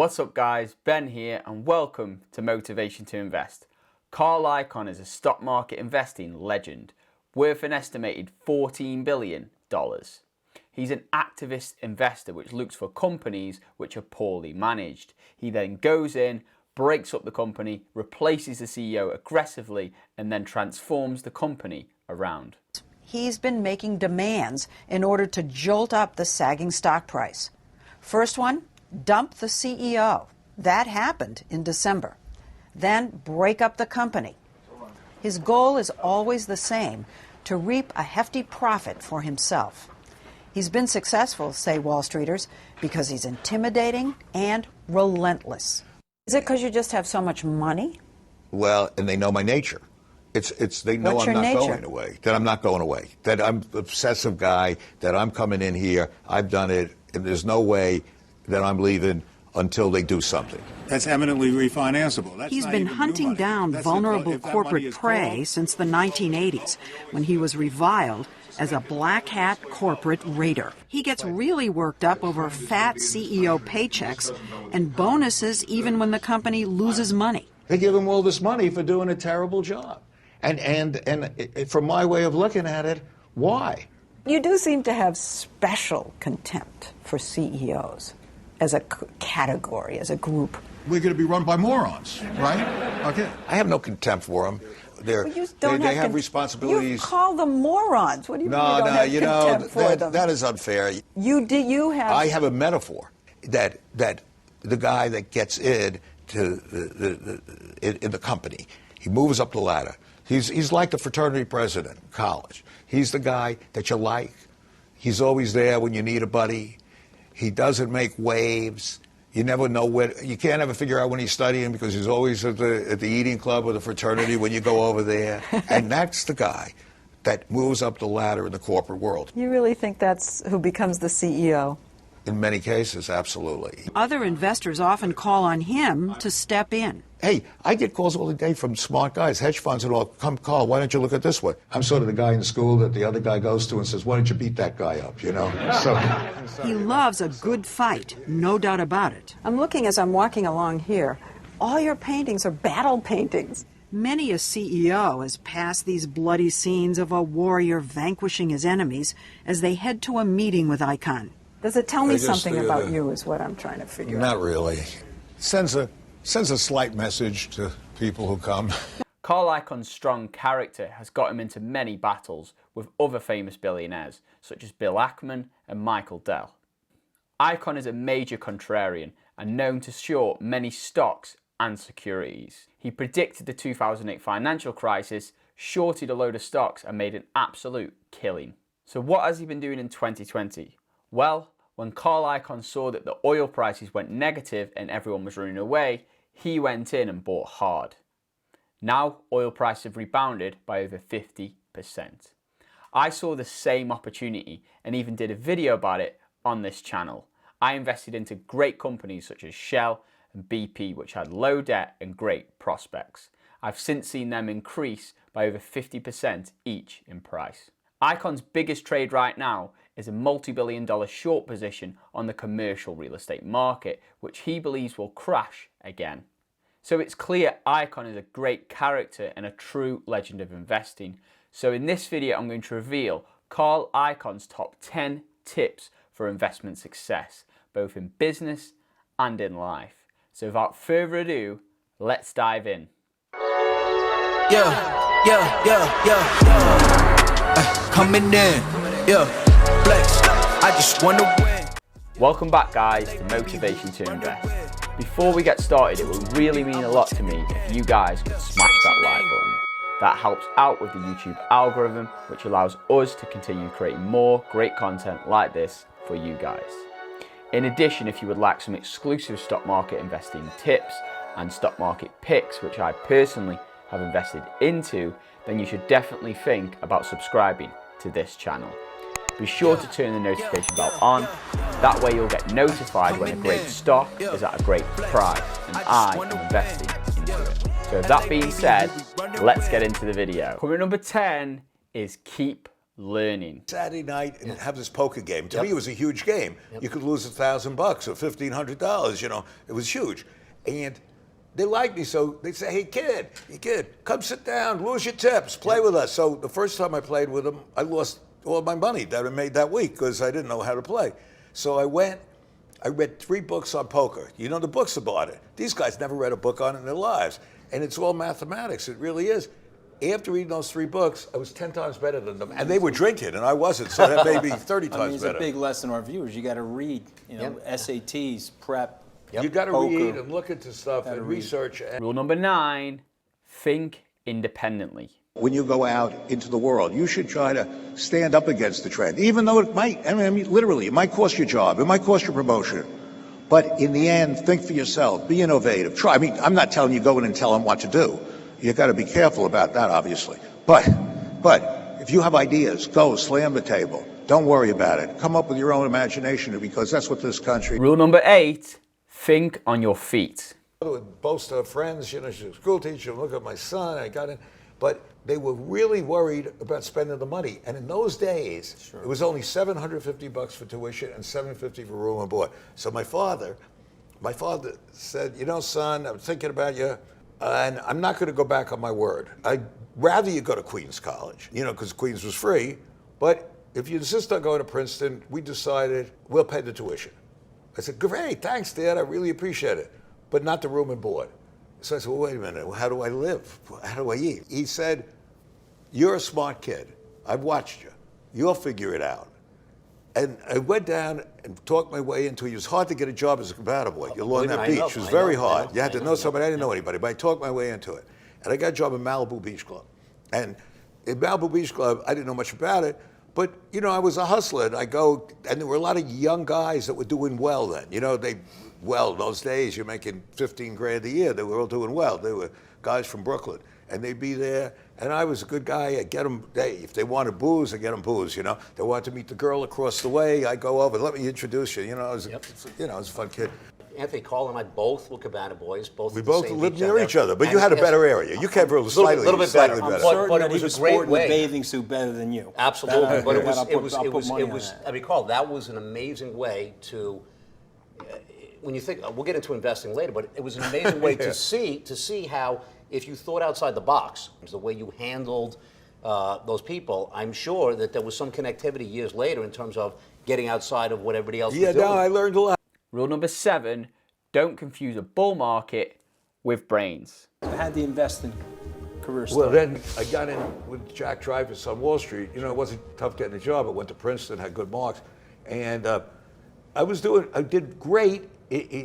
What's up guys, Ben here and welcome to Motivation to Invest. Carl Icahn is a stock market investing legend, worth an estimated $14 billion. He's an activist investor which looks for companies which are poorly managed. He then goes in, breaks up the company, replaces the CEO aggressively and then transforms the company around. He's been making demands in order to jolt up the sagging stock price. First one, dump the CEO. That happened in December. Then break up the company. His goal is always the same, to reap a hefty profit for himself. He's been successful, say Wall Streeters, because he's intimidating and relentless. Is it because you just have so much money? Well, and they know my nature. They know What's I'm your not nature? going away, that I'm not going away, that I'm an obsessive guy, that I'm coming in here, I've done it, and there's no way that I'm leaving until they do something. That's eminently refinanceable. He's been hunting down vulnerable corporate prey since the 1980s, when he was reviled as a black hat corporate raider. He gets really worked up over fat CEO paychecks and bonuses even when the company loses money. They give him all this money for doing a terrible job. And from my way of looking at it, why? You do seem to have special contempt for CEOs as a category, as a group. We're going to be run by morons, right? Okay. I have no contempt for them. They have responsibilities. You call them morons. What do you mean you don't have contempt for them? That is unfair. I have a metaphor that the guy that gets in the company, he moves up the ladder. He's like the fraternity president in college. He's the guy that you like. He's always there when you need a buddy. He doesn't make waves. You never know you can't ever figure out when he's studying because he's always at the eating club or the fraternity when you go over there. And that's the guy that moves up the ladder in the corporate world. You really think that's who becomes the CEO? In many cases, absolutely. Other investors often call on him to step in. Hey, I get calls all the day from smart guys, hedge funds and all. Come, Carl, why don't you look at this one? I'm sort of the guy in school that the other guy goes to and says, why don't you beat that guy up, you know? He loves a good fight, no doubt about it. I'm looking as I'm walking along here. All your paintings are battle paintings. Many a CEO has passed these bloody scenes of a warrior vanquishing his enemies as they head to a meeting with Icahn. Does it tell me something about you is what I'm trying to figure out. Not really. Sends a slight message to people who come. Carl Icahn's strong character has got him into many battles with other famous billionaires such as Bill Ackman and Michael Dell. Icahn is a major contrarian and known to short many stocks and securities. He predicted the 2008 financial crisis, shorted a load of stocks and made an absolute killing. So what has he been doing in 2020? Well, when Carl Icahn saw that the oil prices went negative and everyone was running away, he went in and bought hard. Now, oil prices have rebounded by over 50%. I saw the same opportunity and even did a video about it on this channel. I invested into great companies such as Shell and BP, which had low debt and great prospects. I've since seen them increase by over 50% each in price. Icahn's biggest trade right now is a multi-billion-dollar short position on the commercial real estate market, which he believes will crash again. So it's clear Icahn is a great character and a true legend of investing. So in this video, I'm going to reveal Carl Icahn's top 10 tips for investment success, both in business and in life. So without further ado, let's dive in. Coming in, flex, I just wanna win. Welcome back guys to Motivation to Invest. Before we get started, it would really mean a lot to me if you guys could smash that like button. That helps out with the YouTube algorithm, which allows us to continue creating more great content like this for you guys. In addition, if you would like some exclusive stock market investing tips and stock market picks, which I personally have invested into, then you should definitely think about subscribing to this channel. Be sure to turn the notification bell on, that way you'll get notified when a great stock is at a great price and I am investing into it. So with that being said, let's get into the video. Comment number 10 is keep learning. Saturday night and have this poker game. To me, it was a huge game. You could lose $1,000 or $1,500. You know, it was huge, and they liked me, so they'd say, "Hey, kid, come sit down, lose your tips, play with us." So the first time I played with them, I lost all my money that I made that week because I didn't know how to play. So I went. I read 3 books on poker. You know the books about it. These guys never read a book on it in their lives. And it's all mathematics. It really is. After reading those 3 books, I was 10 times better than them. And they were drinking, and I wasn't. So that made me 30 times better. It's a big lesson to our viewers. You got to read, SATs, prep. You got to read and look into stuff and research. Rule number 9, think independently. When you go out into the world, you should try to stand up against the trend, even though it might, I mean, literally, it might cost your job, it might cost your promotion. But in the end, think for yourself, be innovative, try. I mean, I'm not telling you go in and tell them what to do. You got to be careful about that, obviously. But if you have ideas, go slam the table. Don't worry about it. Come up with your own imagination, because that's what this country. Rule number 8, think on your feet. I would boast to friends, you know, she's a school teacher, look at my son, I got in. But they were really worried about spending the money. And in those days, it was only $750 for tuition and $750 for room and board. So my father said, "You know, son, I'm thinking about you, and I'm not going to go back on my word. I'd rather you go to Queens College, you know, because Queens was free. But if you insist on going to Princeton, we decided we'll pay the tuition." I said, "Great, thanks, Dad, I really appreciate it, but not the room and board." So I said, "Well, wait a minute, how do I live? How do I eat?" He said, "You're a smart kid. I've watched you. You'll figure it out." And I went down and talked my way into it. It was hard to get a job as a cabana boy. You're along that beach. It was very hard. You had to know somebody. I didn't know anybody, but I talked my way into it. And I got a job in Malibu Beach Club. And in Malibu Beach Club, I didn't know much about it, but, you know, I was a hustler. And I go, and there were a lot of young guys that were doing well then. You know, those days, you're making 15 grand a year. They were all doing well. They were guys from Brooklyn. And they'd be there, and I was a good guy. I'd get them, if they wanted booze, I'd get them booze, you know. They wanted to meet the girl across the way, I'd go over, "Let me introduce you." You know, I was a fun kid. Anthony, Carl, and I both were cabana boys. We both lived near each other, but you had a better area. You came from a slightly better. But it was a great way. The bathing suit better than you. Absolutely, but it was. I mean, Carl, that was an amazing way to. When you think, we'll get into investing later, but it was an amazing way to see how, if you thought outside the box, the way you handled those people, I'm sure that there was some connectivity years later in terms of getting outside of what everybody else was doing. Yeah, no, I learned a lot. Rule number 7, don't confuse a bull market with brains. How do you invest in career stuff? Well, then I got in with Jack Dreyfus on Wall Street. You know, it wasn't tough getting a job. I went to Princeton, had good marks, and I did great.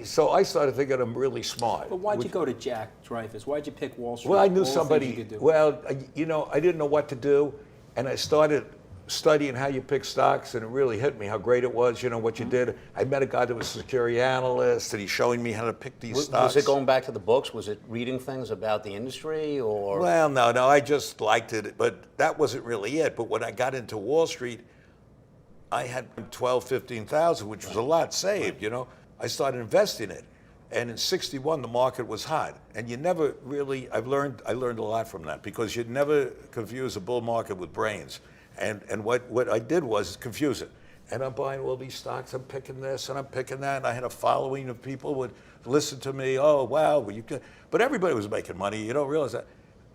So I started thinking I'm really smart. But why'd you go to Jack Dreyfus? Why'd you pick Wall Street? Well, I knew All the things you somebody. could do? Well, you know, I didn't know what to do, and I started studying how you pick stocks, and it really hit me how great it was. You know what you did. I met a guy that was a security analyst, and he's showing me how to pick these stocks. Was it going back to the books? Was it reading things about the industry, or? Well, no, I just liked it, but that wasn't really it. But when I got into Wall Street, I had 12, 15,000, which was a lot saved. You know, I started investing it. And in '61, the market was hot, and you never really. I learned a lot from that, because you'd never confuse a bull market with brains. And what I did was confuse it. And I'm buying all these stocks. I'm picking this and I'm picking that. And I had a following of people who would listen to me. "Oh, wow, well, you could." But everybody was making money. You don't realize that.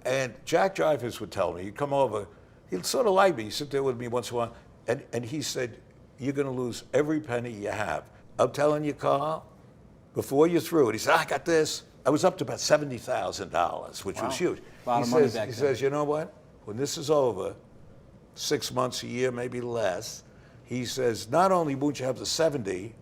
And Jack Dreyfus would tell me. He'd come over. He'd sort of like me. He'd sit there with me once in a while, and he said, "You're going to lose every penny you have. I'm telling you, Carl. Before you're through it," he said, "I got this." I was up to about $70,000, which was huge. A lot of money back then. He says, "You know what? When this is over, 6 months, a year, maybe less," he says, "not only won't you have the 70,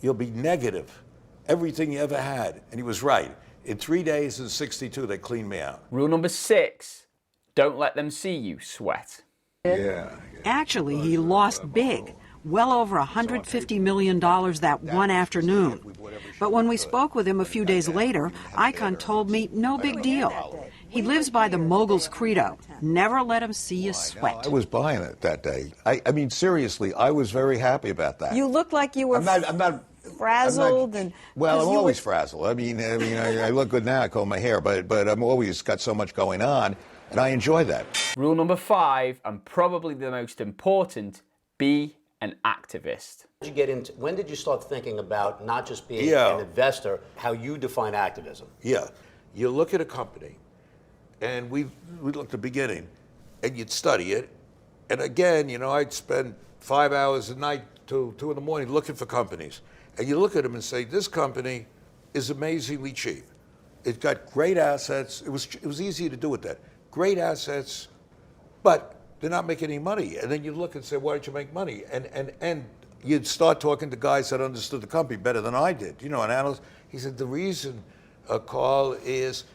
you'll be negative everything you ever had." And he was right. In 3 days in '62, they cleaned me out. Rule number 6, don't let them see you sweat. Yeah. Actually, he lost big, well over $150 million that one afternoon. But when we spoke with him a few days later, Icahn told me no big deal. He lives by the mogul's credo, never let him see you sweat. I was buying it that day. I mean, seriously, I was very happy about that. You looked like you were I'm not frazzled. Well, I'm always frazzled. I mean, I look good now. I comb my hair, but I'm always got so much going on. And I enjoy that. Rule number 5, and probably the most important, be an activist. When did you start thinking about not just being an investor, how you define activism? Yeah. You look at a company, and we looked at the beginning, and you'd study it. And again, I'd spend 5 hours a night till 2 in the morning looking for companies. And you look at them and say, this company is amazingly cheap. It's got great assets. It was easy to do with that. Great assets, but they're not making any money. And then you look and say, why don't you make money? And you'd start talking to guys that understood the company better than I did. An analyst. He said, the reason, Carl, is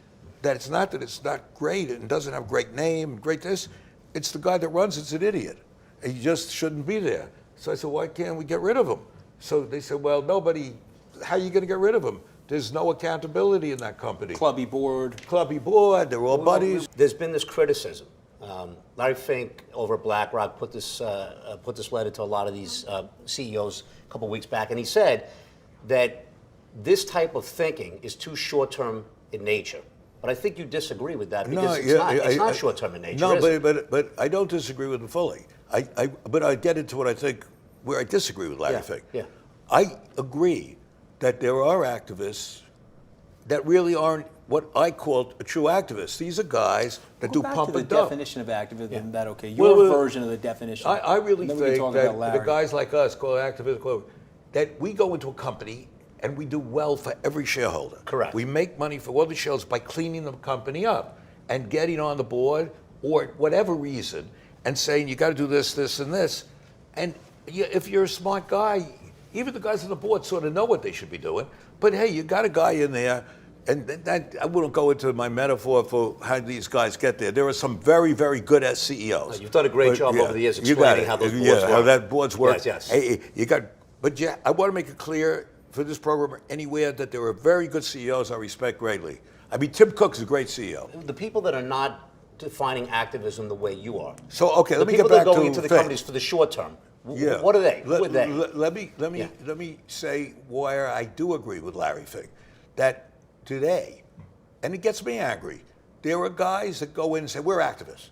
that it's not great and doesn't have a great name, great this. It's the guy that runs it's an idiot. And he just shouldn't be there. So I said, why can't we get rid of him? So they said, well, how are you going to get rid of him? There's no accountability in that company. Clubby board, they're all buddies. There's been this criticism. Larry Fink over at BlackRock put this letter to a lot of these CEOs a couple weeks back, and he said that this type of thinking is too short-term in nature. But I think you disagree with that because it's not short-term in nature. No, but I don't disagree with him fully. But I get into what I think where I disagree with Larry Fink. Yeah. I agree that there are activists that really aren't what I call a true activist. These are guys that do pump and dump. The definition of activism, that okay? Your version of the definition. I really think that the guys like us, called activists, that we go into a company and we do well for every shareholder. Correct. We make money for all the shareholders by cleaning the company up and getting on the board or whatever reason and saying you got to do this, this, and this. And if you're a smart guy, even the guys on the board sort of know what they should be doing. But hey, you got a guy in there, and that I wouldn't go into my metaphor for how these guys get there. There are some very, very good CEOs. You've done a great job over the years explaining how those boards work. How that boards work. Yes. Hey, I want to make it clear for this program anywhere that there are very good CEOs I respect greatly. I mean, Tim Cook's a great CEO. The people that are not defining activism the way you are. So okay, let me get back to the people that are going into the companies for the short term. Yeah. What are they? Who are they? Let me say where I do agree with Larry Fink. That today, and it gets me angry, there are guys that go in and say, we're activists.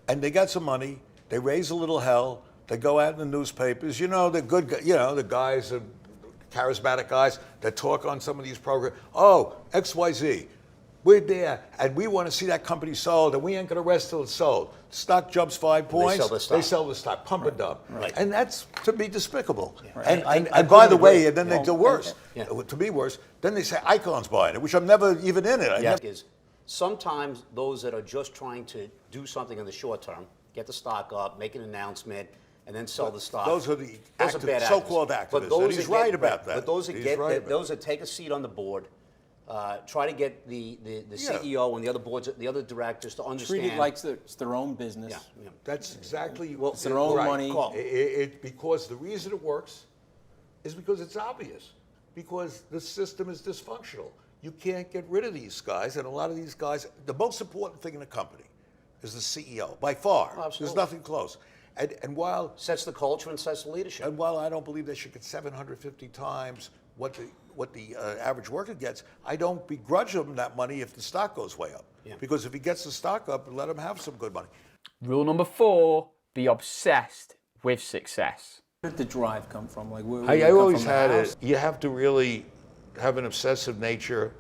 And they got some money, they raise a little hell, they go out in the newspapers, the good, the guys, the charismatic guys that talk on some of these programs. Oh, XYZ. We're there, and we want to see that company sold, and we ain't going to rest till it's sold. Stock jumps 5 points. They sell the stock. Pump and dump. Right. And that's to be despicable. Yeah. Right. And by the way, and then they do worse. To be worse, then they say Icah's buying it, which I'm never even in it. Sometimes those that are just trying to do something in the short term, get the stock up, make an announcement, and then sell the stock. Those are the bad so-called activists. But those and he's right about that. But those that take a seat on the board. Try to get the CEO and the other directors to understand. Treat it like it's their own business. Yeah. That's exactly it's their own money. Because the reason it works is because it's obvious. Because the system is dysfunctional. You can't get rid of these guys, and a lot of these guys. The most important thing in a company is the CEO by far. Oh, absolutely. There's nothing close. And while sets the culture and sets the leadership. And while I don't believe they should get 750 times what the average worker gets, I don't begrudge them that money if the stock goes way up. Yeah. Because if he gets the stock up, let him have some good money. Rule number 4, be obsessed with success. Where did the drive come from? I always had it. You have to really have an obsessive nature,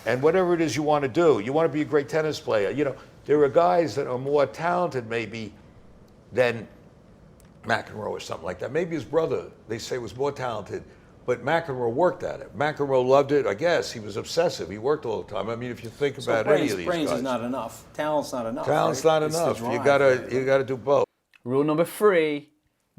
and whatever it is you want to do. You want to be a great tennis player. There are guys that are more talented maybe than McEnroe or something like that. Maybe his brother, they say, was more talented. But McEnroe worked at it. McEnroe loved it. I guess he was obsessive. He worked all the time. I mean, if you think about any of these brains guys, is not enough. Talent's not enough. Talent's not enough. You gotta do both. Rule number 3,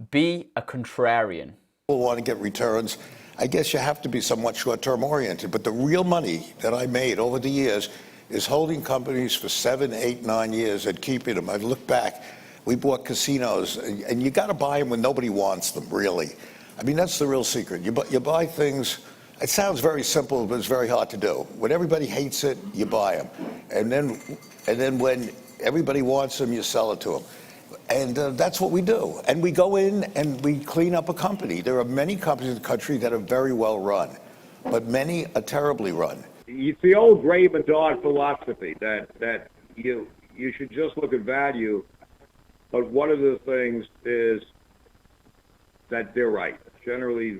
be a contrarian. People want to get returns. I guess you have to be somewhat short-term oriented. But the real money that I made over the years is holding companies for 7, 8, 9 years and keeping them. I've looked back. We bought casinos, and you got to buy them when nobody wants them, really. I mean, that's the real secret. You buy things, it sounds very simple, but it's very hard to do. When everybody hates it, you buy them. And then when everybody wants them, you sell it to them. And that's what we do. And we go in and we clean up a company. There are many companies in the country that are very well run, but many are terribly run. It's the old grave and dog philosophy that you you should just look at value. But one of the things is that they're right. Generally,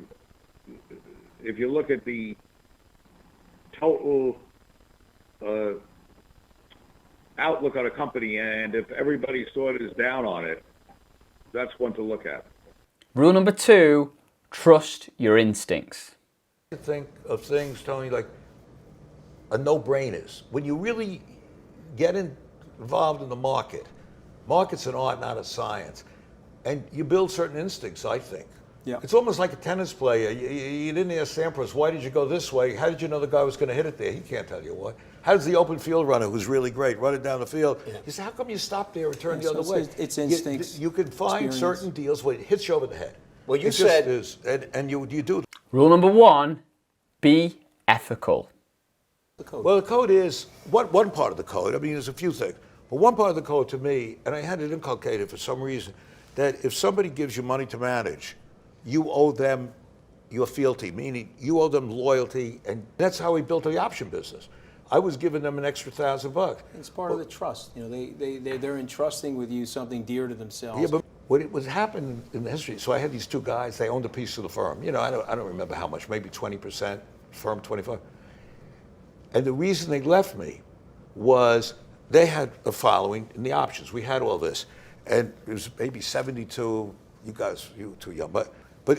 if you look at the total outlook on a company, and if everybody sort of is down on it, that's one to look at. Rule number 2, trust your instincts. Think of things, Tony, like a no-brainers. When you really get involved in the market, market's an art, not a science, and you build certain instincts, I think. Yeah. It's almost like a tennis player. You didn't ask Sampras, why did you go this way? How did you know the guy was going to hit it there? He can't tell you why. How does the open field runner, who's really great, run it down the field? Yeah. You say, how come you stop there and turn the other way? It's instincts. You can find certain deals where it hits you over the head. Well, you it said... just is, and you do. Rule number 1, be ethical. The code. Well, the code is, one part of the code, I mean, there's a few things, but one part of the code to me, and I had it inculcated for some reason, that if somebody gives you money to manage, you owe them your fealty, meaning you owe them loyalty, and that's how we built the option business. I was giving them an extra $1,000. It's part of the trust. You know, they're entrusting with you something dear to themselves. Yeah, but what it was happening in the history, so I had these two guys, they owned a piece of the firm. You know, I don't remember how much, maybe 20%, firm 25%. And the reason they left me was they had a following in the options. We had all this. And it was maybe 72, you too young, but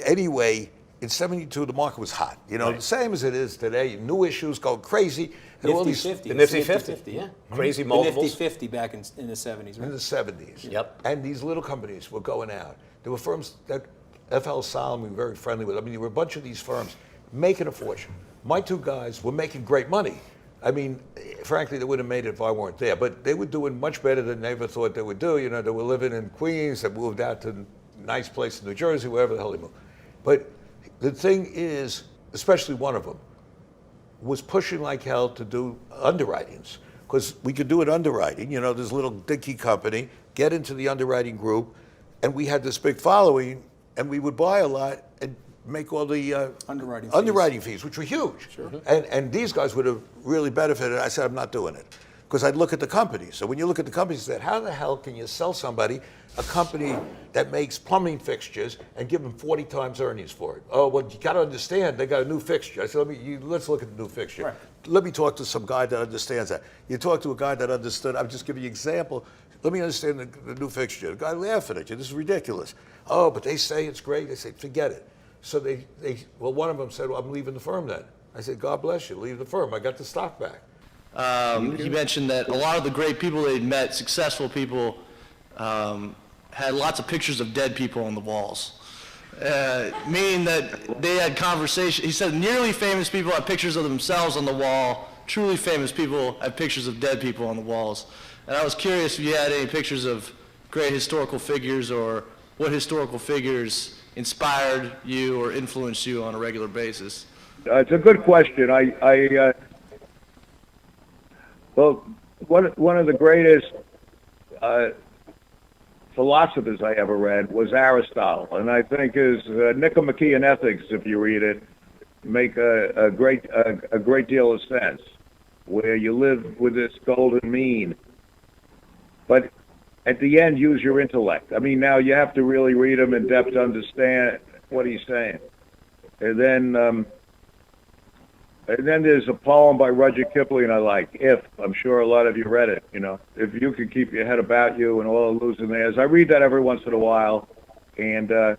anyway, in 72, the market was hot. You know, the same as it is today. New issues go crazy. And all these, 50. The Nifty 50, yeah. Crazy multiples. The Nifty 50 back in the 70s, right? In the 70s. Yep. And these little companies were going out. There were firms that F.L. Solomon we were very friendly with. I mean, there were a bunch of these firms making a fortune. My two guys were making great money. I mean, frankly, they would have made it if I weren't there. But they were doing much better than they ever thought they would do. You know, they were living in Queens. They moved out to a nice place in New Jersey, wherever the hell they moved. But the thing is, especially one of them, was pushing like hell to do underwritings. Because we could do it underwriting. You know, this little dinky company, get into the underwriting group, and we had this big following, and we would buy a lot and make all the underwriting fees, which were huge. Sure. And these guys would have really benefited. I said, I'm not doing it. Because I'd look at the companies. So when you look at the companies, you said, how the hell can you sell somebody a company that makes plumbing fixtures and give them 40 times earnings for it? Oh, well, you got to understand, they got a new fixture. I said, let's look at the new fixture. Right. Let me talk to some guy that understands that. You talk to a guy that understood, I'm just giving you an example. Let me understand the new fixture. The guy laughing at you, this is ridiculous. Oh, but they say it's great. They say, forget it. So well, one of them said, well, I'm leaving the firm then. I said, God bless you, leave the firm. I got the stock back. He mentioned that a lot of the great people they'd met, successful people, had lots of pictures of dead people on the walls. Meaning that they had conversation. He said nearly famous people have pictures of themselves on the wall. Truly famous people have pictures of dead people on the walls. And I was curious if you had any pictures of great historical figures or what historical figures inspired you or influenced you on a regular basis. It's a good question. Well, one of the greatest philosophers I ever read was Aristotle, and I think his Nicomachean Ethics, if you read it, make a great deal of sense, where you live with this golden mean, but at the end use your intellect. I mean, now you have to really read him in depth to understand what he's saying, and then there's a poem by Rudyard Kipling I like, If. I'm sure a lot of you read it, you know. If you could keep your head about you and all losing theirs. I read that every once in a while. And in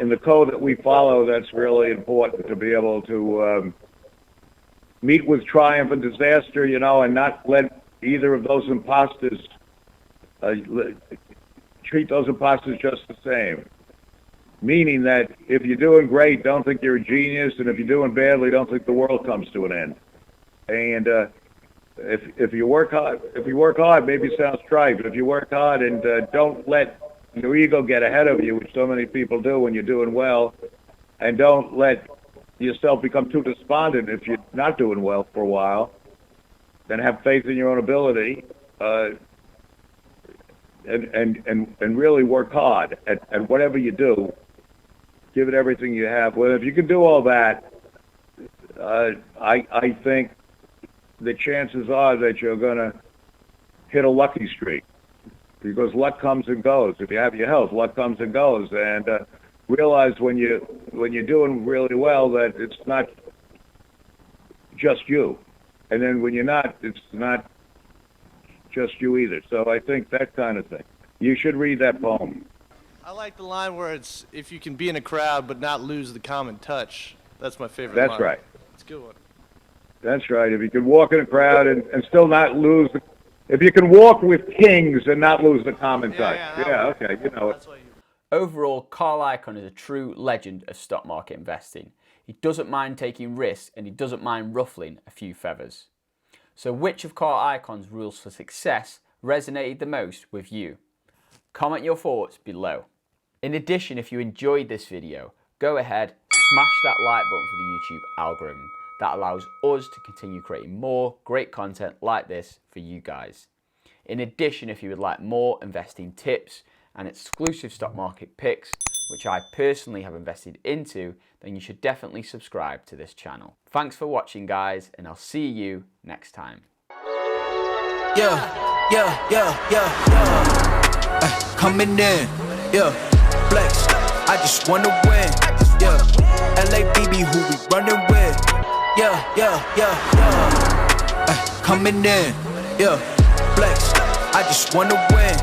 the code that we follow, that's really important to be able to meet with triumph and disaster, you know, and not let either of those imposters, treat those imposters just the same. Meaning that if you're doing great, don't think you're a genius, and if you're doing badly, don't think the world comes to an end. And if you work hard, maybe it sounds trite, but if you work hard and don't let your ego get ahead of you, which so many people do when you're doing well, and don't let yourself become too despondent if you're not doing well for a while, then have faith in your own ability. And really work hard at whatever you do. Give it everything you have. Well, if you can do all that, I think the chances are that you're going to hit a lucky streak, because luck comes and goes. If you have your health, luck comes and goes. And realize when you're doing really well that it's not just you, and then when you're not, it's not just you either. So I think that kind of thing. You should read that poem. I like the line where it's, if you can be in a crowd but not lose the common touch. That's my favorite line. That's right. It's a good one. That's right. If you can walk in a crowd and still not lose, if you can walk with kings and not lose the common touch. Yeah, okay, you know it. Overall, Carl Icahn is a true legend of stock market investing. He doesn't mind taking risks, and he doesn't mind ruffling a few feathers. So which of Carl Icahn's rules for success resonated the most with you? Comment your thoughts below. In addition, if you enjoyed this video, go ahead, smash that like button for the YouTube algorithm. That allows us to continue creating more great content like this for you guys. In addition, if you would like more investing tips and exclusive stock market picks, which I personally have invested into, then you should definitely subscribe to this channel. Thanks for watching, guys, and I'll see you next time. Coming in, flex, I just wanna win, LABB who we running with, coming in, flex, I just wanna win,